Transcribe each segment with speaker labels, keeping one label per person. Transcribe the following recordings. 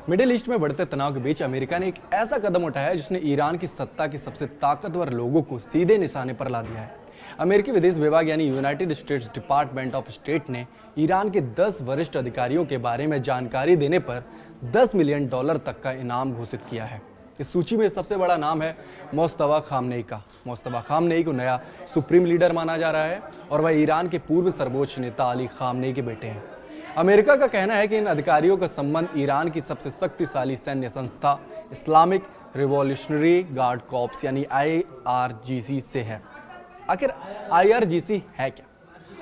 Speaker 1: Middle east में बढ़ते तनाव के बीच अमेरिका ने एक ऐसा कदम उठाया है जिसने ईरान की सत्ता के सबसे ताकतवर लोगों को सीधे निशाने पर ला दिया है। अमेरिकी विदेश विभाग यानी United states department of state ने ईरान के 10 वरिष्ठ अधिकारियों के बारे में जानकारी देने पर $10 मिलियन तक का इनाम घोषित किया है। इस सूची में सबसे बड़ा नाम है मोस्तफा खामनेई का। मोस्तफा खामनेई को नया सुप्रीम लीडर माना जा रहा है और वह ईरान के पूर्व सर्वोच्च नेता अली खामनेई के बेटे हैं। अमेरिका का कहना है कि इन अधिकारियों का संबंध ईरान की सबसे शक्तिशाली सैन्य संस्था इस्लामिक रिवॉल्यूशनरी गार्ड कॉर्प्स यानी IRGC से है। आखिर IRGC है क्या?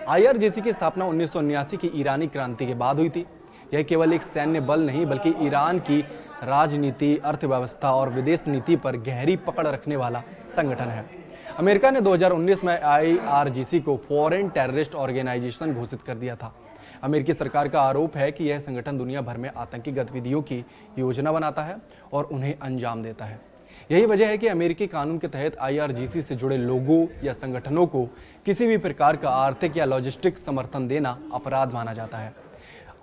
Speaker 1: IRGC की स्थापना 1979 की ईरानी क्रांति के बाद हुई थी। यह केवल एक सैन्य बल नहीं बल्कि ईरान की राजनीति, अर्थव्यवस्था और विदेश नीति पर गहरी पकड़ रखने वाला संगठन है। अमेरिका ने 2019 में IRGC को फॉरेन टेररिस्ट ऑर्गेनाइजेशन घोषित कर दिया था। अमेरिकी सरकार का आरोप है कि यह संगठन दुनिया भर में आतंकी गतिविधियों की योजना बनाता है और उन्हें अंजाम देता है। यही वजह है कि अमेरिकी कानून के तहत IRGC से जुड़े लोगों या संगठनों को किसी भी प्रकार का आर्थिक या लॉजिस्टिक समर्थन देना अपराध माना जाता है।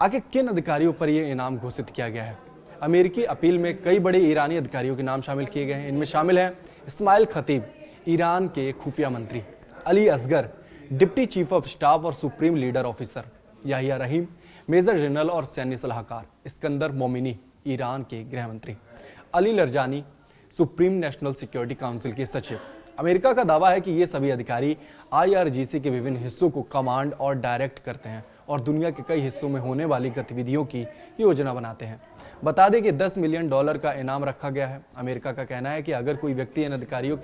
Speaker 1: आखिर किन अधिकारियों पर यह इनाम घोषित किया गया है? अमेरिकी अपील में कई बड़े ईरानी अधिकारियों के नाम शामिल किए गए हैं। इनमें शामिल हैं इस्माइल खतीब, ईरान के खुफिया मंत्री, Ali Asghar, deputy chief of staff और supreme leader officer, Yahya Rahim, major general और सैन्य सलाहकार, इस्कंदर मोमिनी, ईरान के गृह मंत्री, Ali Larijani, Supreme National Security Council के सचिव। अमेरिका का दावा है कि ये सभी अधिकारी IRGC के विभिन्न हिस्सों को कमांड और डायरेक्ट करते हैं और दुनिया के कई हिस्सों में होने वाली गतिविधियों की योजना बनाते हैं। बता दें कि $10 मिलियन का इनाम रखा गया है। अमेरिका का कहना है कि अगर कोई व्यक्ति इन अधिकारियों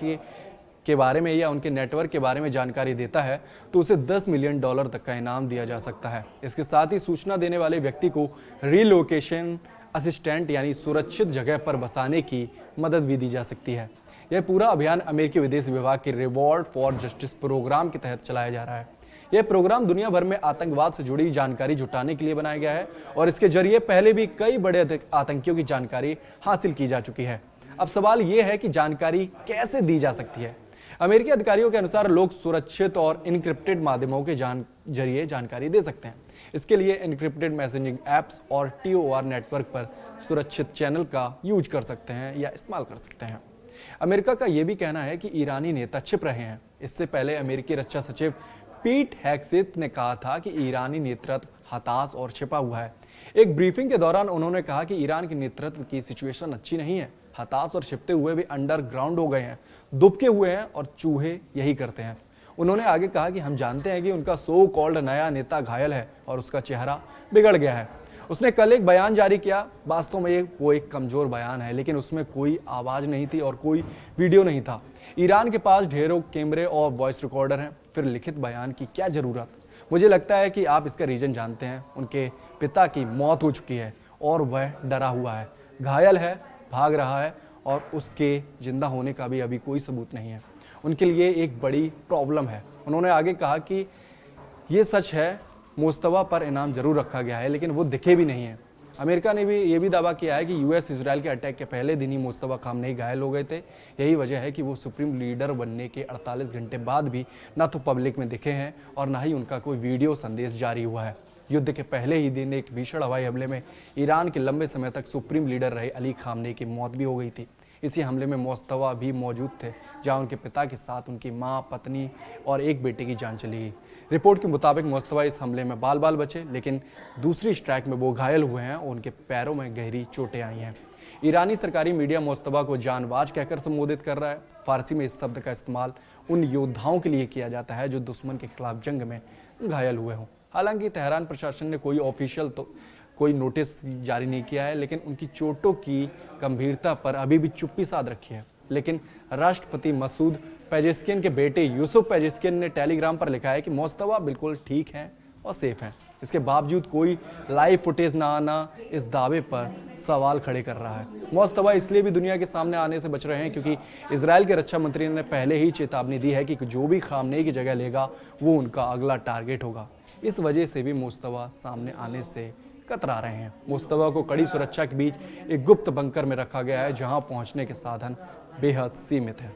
Speaker 1: के बारे में या उनके नेटवर्क के बारे में जानकारी देता है तो उसे $10 मिलियन तक का इनाम दिया जा सकता है। इसके साथ ही सूचना देने वाले व्यक्ति को रीलोकेशन असिस्टेंट यानी सुरक्षित जगह पर बसाने की मदद भी दी जा सकती है। यह पूरा अभियान अमेरिकी विदेश विभाग के रिवॉर्ड फॉर जस्टिस प्रोग्राम के तहत चलाया जा रहा है। यह प्रोग्राम दुनिया भर में आतंकवाद से जुड़ी जानकारी जुटाने के लिए बनाया गया है और इसके जरिए पहले भी कई बड़े आतंकियों की जानकारी हासिल की जा चुकी है। अब सवाल यह है कि जानकारी कैसे दी जा सकती है। अमेरिकी अधिकारियों के अनुसार लोग सुरक्षित और इनक्रिप्टेड माध्यमों के जरिए जानकारी दे सकते हैं। इसके लिए इनक्रिप्टेड मैसेजिंग ऐप्स और TOR नेटवर्क पर सुरक्षित चैनल का यूज कर सकते हैं या इस्तेमाल कर सकते हैं। अमेरिका का यह भी कहना है कि ईरानी नेता छिप रहे हैं। इससे पहले अमेरिकी रक्षा सचिव पीट हेगसेथ ने कहा था कि ईरानी नेतृत्व हताश और छिपा हुआ है। एक ब्रीफिंग के दौरान उन्होंने कहा कि ईरान के नेतृत्व की सिचुएशन अच्छी नहीं है। हताश और छिपते हुए भी अंडरग्राउंड हो गए हैं, दुबके हुए हैं और चूहे यही करते हैं। उन्होंने आगे कहा कि हम जानते हैं कि उनका सो कॉल्ड नया नेता घायल है और उसका चेहरा बिगड़ गया है। उसने कल एक बयान जारी किया। वास्तव में वो एक कमजोर बयान है, लेकिन उसमें कोई आवाज नहीं थी और कोई वीडियो नहीं था। ईरान के पास ढेरों कैमरे और वॉइस रिकॉर्डर हैं, फिर लिखित बयान की क्या जरूरत? मुझे लगता है कि आप इसका रीजन जानते हैं। उनके पिता की मौत हो चुकी है और वह डरा हुआ है, घायल है, भाग रहा है और उसके जिंदा होने का भी अभी कोई सबूत नहीं है। उनके लिए एक बड़ी प्रॉब्लम है। उन्होंने आगे कहा कि ये सच है, मुस्तफा पर इनाम जरूर रखा गया है लेकिन वो दिखे भी नहीं है। अमेरिका ने भी ये भी दावा किया है कि US इजराइल के अटैक के पहले दिन ही मुस्तफा खामनेई घायल हो गए थे। यही वजह है कि वो सुप्रीम लीडर बनने के 48 घंटे बाद भी ना तो पब्लिक में दिखे हैं और ना ही उनका कोई वीडियो संदेश जारी हुआ है। युद्ध के पहले ही दिन एक भीषण हवाई हमले में ईरान के लंबे समय तक सुप्रीम लीडर रहे अली खामनेई की मौत भी हो गई थी। इसी हमले में मुस्तफा भी मौजूद थे, जहां उनके पिता के साथ उनकी मां, पत्नी और एक बेटे की जान चली गई। रिपोर्ट के मुताबिक मुस्तफा इस हमले में बाल बाल बचे, लेकिन दूसरी स्ट्राइक में वो घायल हुए हैं और उनके पैरों में गहरी चोटें आई हैं। ईरानी सरकारी मीडिया मुस्तफा को जानबाज कहकर संबोधित कर रहा है। फारसी में इस शब्द का इस्तेमाल उन योद्धाओं के लिए किया जाता है जो दुश्मन के खिलाफ जंग में घायल हुए हों। हालांकि तेहरान प्रशासन ने कोई नोटिस जारी नहीं किया है, लेकिन उनकी चोटों की गंभीरता पर अभी भी चुप्पी साध रखी है। लेकिन राष्ट्रपति मसूद पेजेस्कियन के बेटे यूसुफ पेजेस्कियन ने टेलीग्राम पर लिखा है कि मुस्तफा बिल्कुल ठीक हैं और सेफ हैं। इसके बावजूद कोई लाइव फुटेज ना आना इस दावे पर सवाल खड़े कर रहा है। मुस्तफा इसलिए भी दुनिया के सामने आने से बच रहे हैं क्योंकि इजराइल के रक्षा मंत्री ने पहले ही चेतावनी दी है कि जो भी खामनेई की जगह लेगा वो उनका अगला टारगेट होगा। इस वजह से भी मुस्तफा सामने आने से कतरा रहे हैं। मुस्तफा को कड़ी सुरक्षा के बीच एक गुप्त बंकर में रखा गया है, जहां पहुंचने के साधन बेहद सीमित हैं।